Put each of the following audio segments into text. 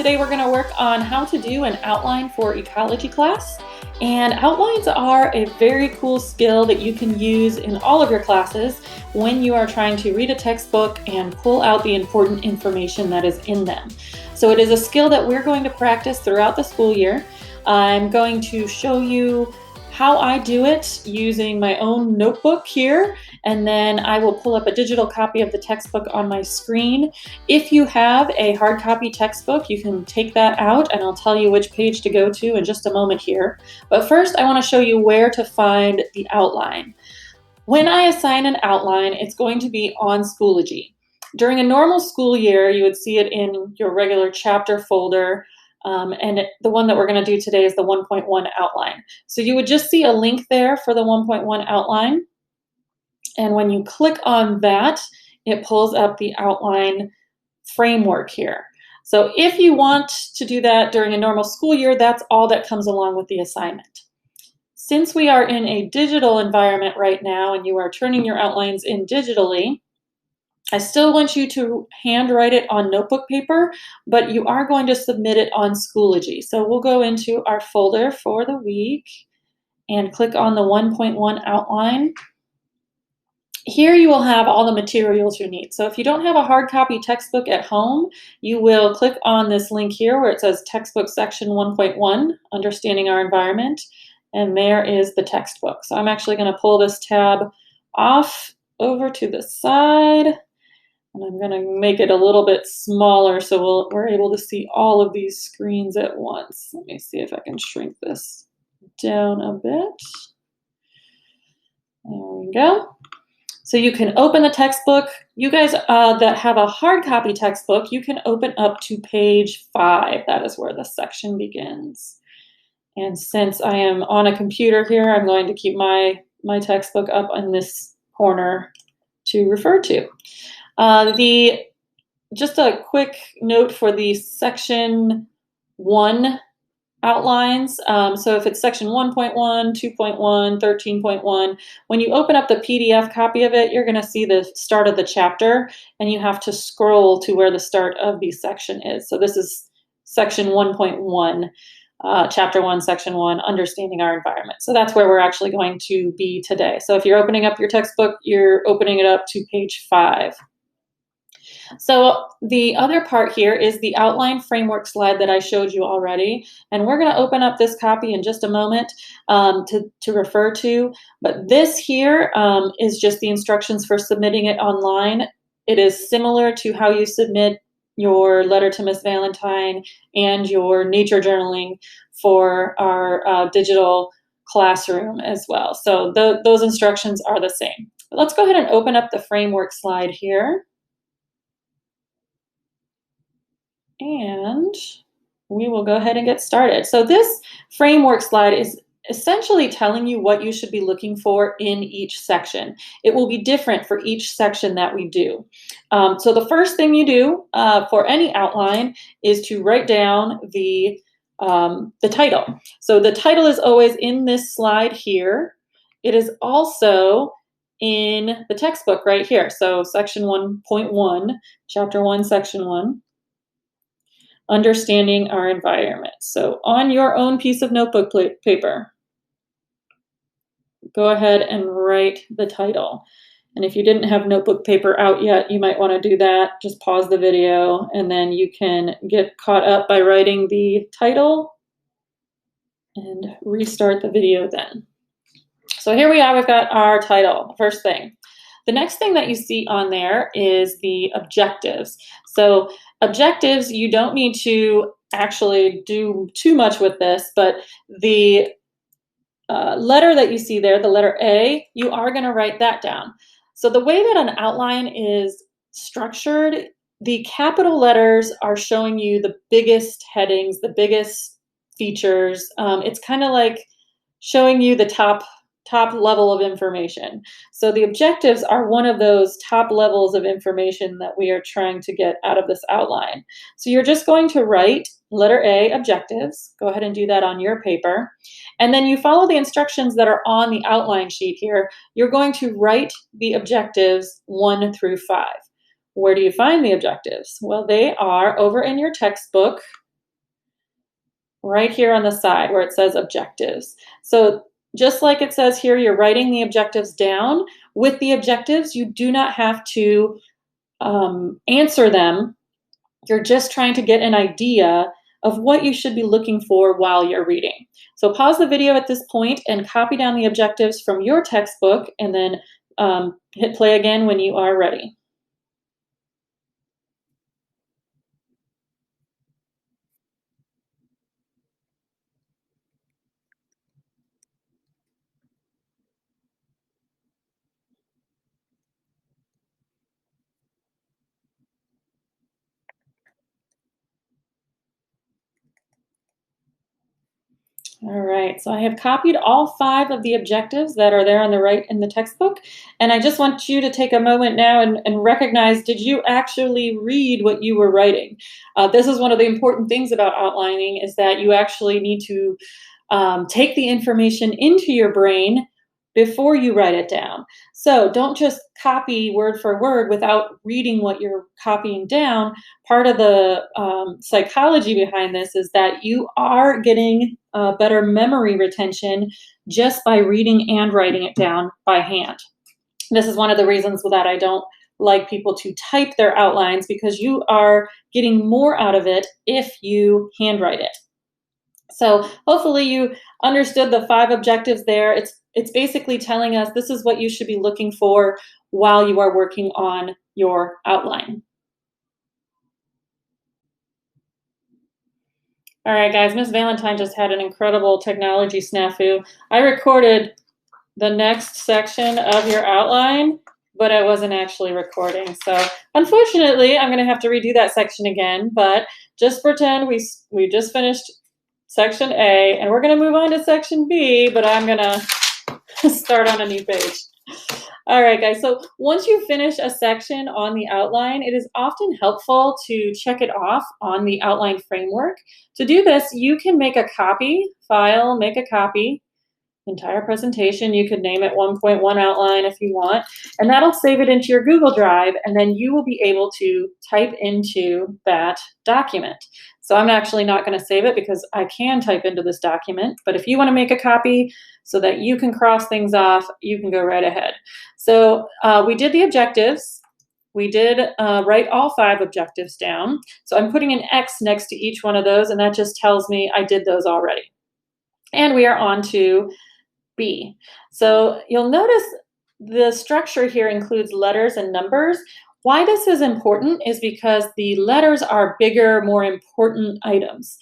Today we're going to work on how to do an outline for ecology class. And outlines are a very cool skill that you can use in all of your classes when you are trying to read a textbook and pull out the important information that is in them. So it is a skill that we're going to practice throughout the school year. I'm going to show you how I do it using my own notebook here, and then I will pull up a digital copy of the textbook on my screen. If you have a hard copy textbook, you can take that out and I'll tell you which page to go to in just a moment here. But first, I want to show you where to find the outline. When I assign an outline, it's going to be on Schoology. During a normal school year, you would see it in your regular chapter folder. And the one that we're going to do today is the 1.1 outline. So you would just see a link there for the 1.1 outline. And when you click on that, it pulls up the outline framework here. So if you want to do that during a normal school year, that's all that comes along with the assignment. Since we are in a digital environment right now and you are turning your outlines in digitally, I still want you to handwrite it on notebook paper, but you are going to submit it on Schoology. So we'll go into our folder for the week and click on the 1.1 outline. Here you will have all the materials you need. So if you don't have a hard copy textbook at home, you will click on this link here where it says Textbook Section 1.1, Understanding Our Environment, and there is the textbook. So I'm actually going to pull this tab off over to the side. And I'm going to make it a little bit smaller so we're able to see all of these screens at once. Let me see if I can shrink this down a bit. There we go. So you can open the textbook. You guys that have a hard copy textbook, you can open up to page 5. That is where the section begins. And since I am on a computer here, I'm going to keep my textbook up in this corner to refer to. Just a quick note for the section 1 outlines. So if it's section 1.1, 2.1, 13.1, when you open up the PDF copy of it, you're going to see the start of the chapter and you have to scroll to where the start of the section is. So this is section 1.1, chapter 1, section 1, Understanding Our Environment. So that's where we're actually going to be today. So if you're opening up your textbook, you're opening it up to page 5. So the other part here is the outline framework slide that I showed you already. And we're going to open up this copy in just a moment to refer to. But this here is just the instructions for submitting it online. It is similar to how you submit your letter to Miss Valentine and your nature journaling for our digital classroom as well. So those instructions are the same. But let's go ahead and open up the framework slide here. And we will go ahead and get started. So this framework slide is essentially telling you what you should be looking for in each section. It will be different for each section that we do. So the first thing you do for any outline is to write down the title. So the title is always in this slide here. It is also in the textbook right here. So section 1.1, chapter 1, section 1. Understanding Our Environment. So on your own piece of notebook paper, go ahead and write the title. And if you didn't have notebook paper out yet, you might want to do that. Just pause the video and then you can get caught up by writing the title and restart the video then. So here we are, we've got our title, the first thing. The next thing that you see on there is the objectives. So objectives, you don't need to actually do too much with this, but the letter that you see there, the letter A, you are going to write that down. So the way that an outline is structured, the capital letters are showing you the biggest headings, the biggest features. It's kind of like showing you the top level of information. So the objectives are one of those top levels of information that we are trying to get out of this outline. So you're just going to write letter A, objectives. Go ahead and do that on your paper. And then you follow the instructions that are on the outline sheet here. You're going to write the objectives 1 through 5. Where do you find the objectives? Well, they are over in your textbook right here on the side where it says objectives. So just like it says here, you're writing the objectives down. With the objectives, you do not have to answer them. You're just trying to get an idea of what you should be looking for while you're reading. So pause the video at this point and copy down the objectives from your textbook, and then hit play again when you are ready. All right, so I have copied all 5 of the objectives that are there on the right in the textbook, and I just want you to take a moment now and recognize, did you actually read what you were writing? This is one of the important things about outlining, is that you actually need to take the information into your brain before you write it down. So don't just copy word for word without reading what you're copying down. Part of the psychology behind this is that you are getting better memory retention just by reading and writing it down by hand. This is one of the reasons that I don't like people to type their outlines, because you are getting more out of it if you handwrite it. So hopefully you understood the 5 objectives there. It's basically telling us this is what you should be looking for while you are working on your outline. All right, guys, Miss Valentine just had an incredible technology snafu. I recorded the next section of your outline, but I wasn't actually recording. So unfortunately, I'm gonna have to redo that section again, but just pretend we just finished section A, and we're gonna move on to section B, but I'm gonna start on a new page. All right, guys, so once you finish a section on the outline, it is often helpful to check it off on the outline framework. To do this, you can make a copy, file, make a copy, entire presentation. You could name it 1.1 outline if you want, and that'll save it into your Google Drive, and then you will be able to type into that document. So I'm actually not going to save it because I can type into this document, but if you want to make a copy so that you can cross things off, you can go right ahead. So we did the objectives. We did write all 5 objectives down. So I'm putting an X next to each one of those, and that just tells me I did those already. And we are on to B. So you'll notice the structure here includes letters and numbers. Why this is important is because the letters are bigger, more important items.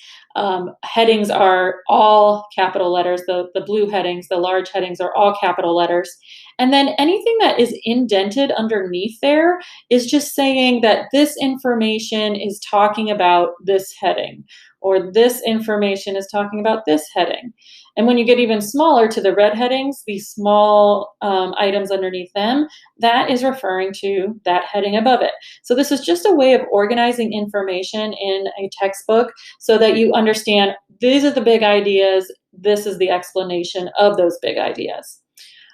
Headings are all capital letters. The blue headings, the large headings are all capital letters. And then anything that is indented underneath there is just saying that this information is talking about this heading, or this information is talking about this heading. And when you get even smaller to the red headings, these small items underneath them, that is referring to that heading above it. So this is just a way of organizing information in a textbook so that you understand these are the big ideas, this is the explanation of those big ideas.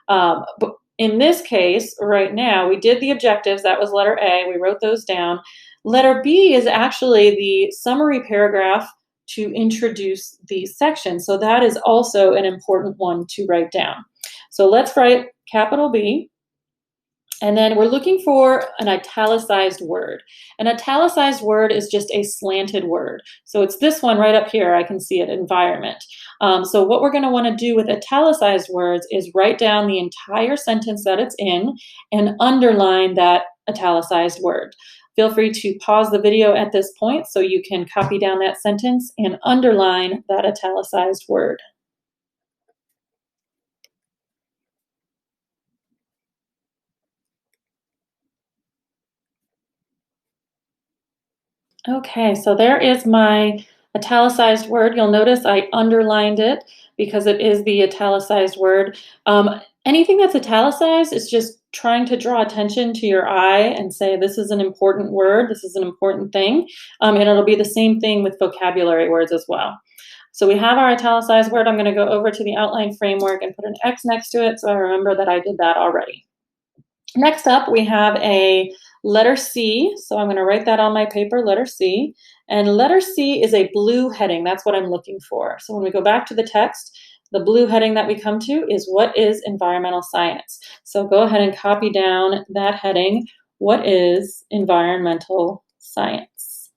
But in this case, right now, we did the objectives. That was letter A. We wrote those down. Letter B is actually the summary paragraph to introduce the section. So that is also an important one to write down. So let's write capital B. And then we're looking for an italicized word. An italicized word is just a slanted word. So it's this one right up here. I can see it, environment. So what we're going to want to do with italicized words is write down the entire sentence that it's in and underline that italicized word. Feel free to pause the video at this point so you can copy down that sentence and underline that italicized word. Okay, so there is my italicized word. You'll notice I underlined it because it is the italicized word. Anything that's italicized is just trying to draw attention to your eye and say, this is an important word, this is an important thing. And it'll be the same thing with vocabulary words as well. So we have our italicized word. I'm going to go over to the outline framework and put an X next to it so I remember that I did that already. Next up, we have a Letter C, so I'm going to write that on my paper, letter C. And letter C is a blue heading. That's what I'm looking for. So when we go back to the text, the blue heading that we come to is what is environmental science. So go ahead and copy down that heading. What is environmental science?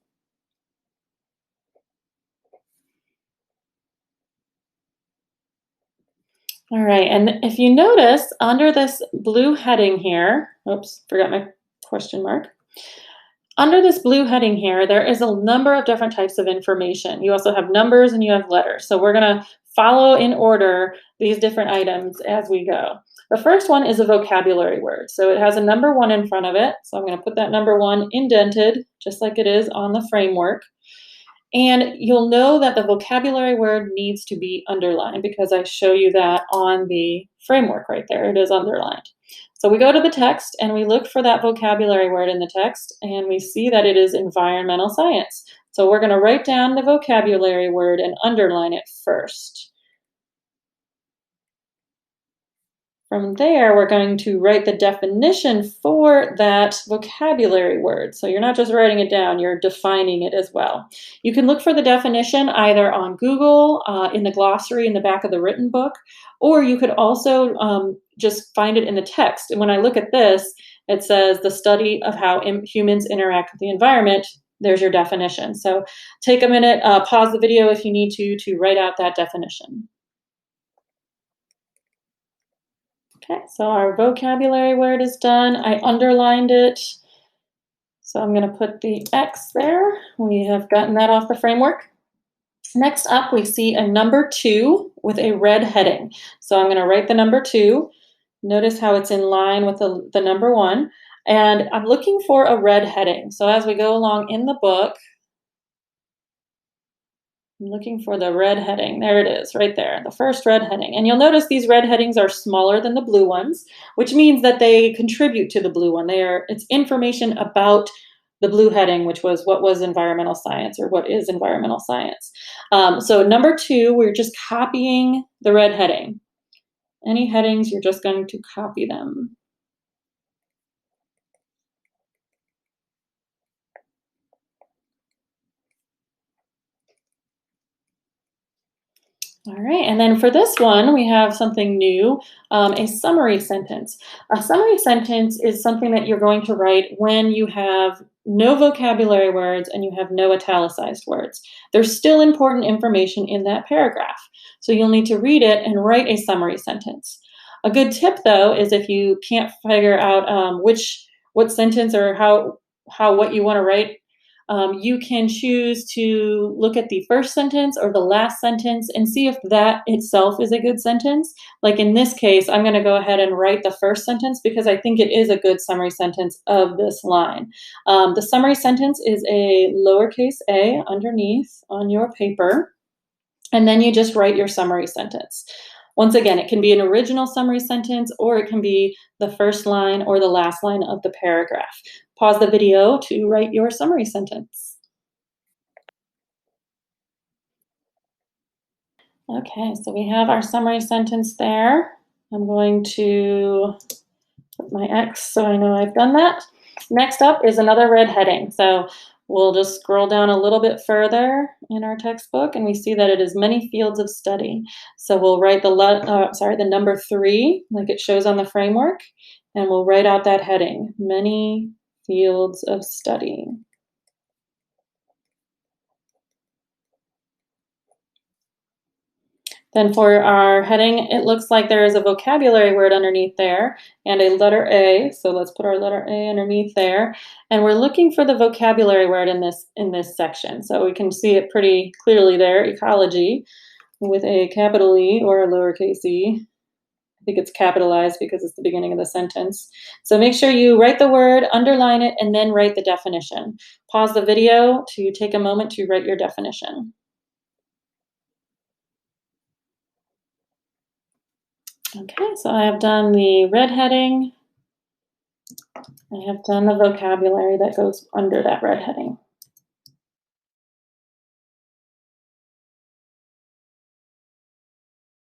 All right, and if you notice under this blue heading here, oops, forgot my question mark. Under this blue heading here, there is a number of different types of information. You also have numbers and you have letters. So we're going to follow in order these different items as we go. The first one is a vocabulary word. So it has a number 1 in front of it. So I'm going to put that number 1 indented, just like it is on the framework. And you'll know that the vocabulary word needs to be underlined because I show you that on the framework right there. It is underlined. So we go to the text and we look for that vocabulary word in the text and we see that it is environmental science. So we're going to write down the vocabulary word and underline it first. From there, we're going to write the definition for that vocabulary word. So you're not just writing it down, you're defining it as well. You can look for the definition either on Google, in the glossary in the back of the written book, or you could also just find it in the text. And when I look at this, it says the study of how humans interact with the environment. There's your definition. So take a minute, pause the video if you need to write out that definition. Okay, so our vocabulary word is done. I underlined it. So I'm going to put the X there. We have gotten that off the framework. Next up, we see a number 2 with a red heading. So I'm going to write the number 2. Notice how it's in line with the number 1. And I'm looking for a red heading. So as we go along in the book, I'm looking for the red heading. There it is, right there, the first red heading. And you'll notice these red headings are smaller than the blue ones, which means that they contribute to the blue one. It's information about the blue heading, which was what was environmental science or what is environmental science. So number 2, we're just copying the red heading. Any headings, you're just going to copy them. All right, and then for this one, we have something new, a summary sentence. A summary sentence is something that you're going to write when you have no vocabulary words and you have no italicized words. There's still important information in that paragraph. So you'll need to read it and write a summary sentence. A good tip, though, is if you can't figure out what sentence or what you want to write, you can choose to look at the first sentence or the last sentence and see if that itself is a good sentence. Like in this case, I'm going to go ahead and write the first sentence because I think it is a good summary sentence of this line. The summary sentence is a lowercase a underneath on your paper, and then you just write your summary sentence. Once again, it can be an original summary sentence or it can be the first line or the last line of the paragraph. Pause the video to write your summary sentence. Okay, so we have our summary sentence there. I'm going to put my X so I know I've done that. Next up is another red heading. So we'll just scroll down a little bit further in our textbook and we see that it is many fields of study. So we'll write the number 3 like it shows on the framework, and we'll write out that heading, many fields of study. Then for our heading, it looks like there is a vocabulary word underneath there and a letter A. So let's put our letter A underneath there. And we're looking for the vocabulary word in this section. So we can see it pretty clearly there, ecology, with a capital E or a lowercase e. I think it's capitalized because it's the beginning of the sentence. So make sure you write the word, underline it, and then write the definition. Pause the video to take a moment to write your definition. Okay, so I have done the red heading. I have done the vocabulary that goes under that red heading.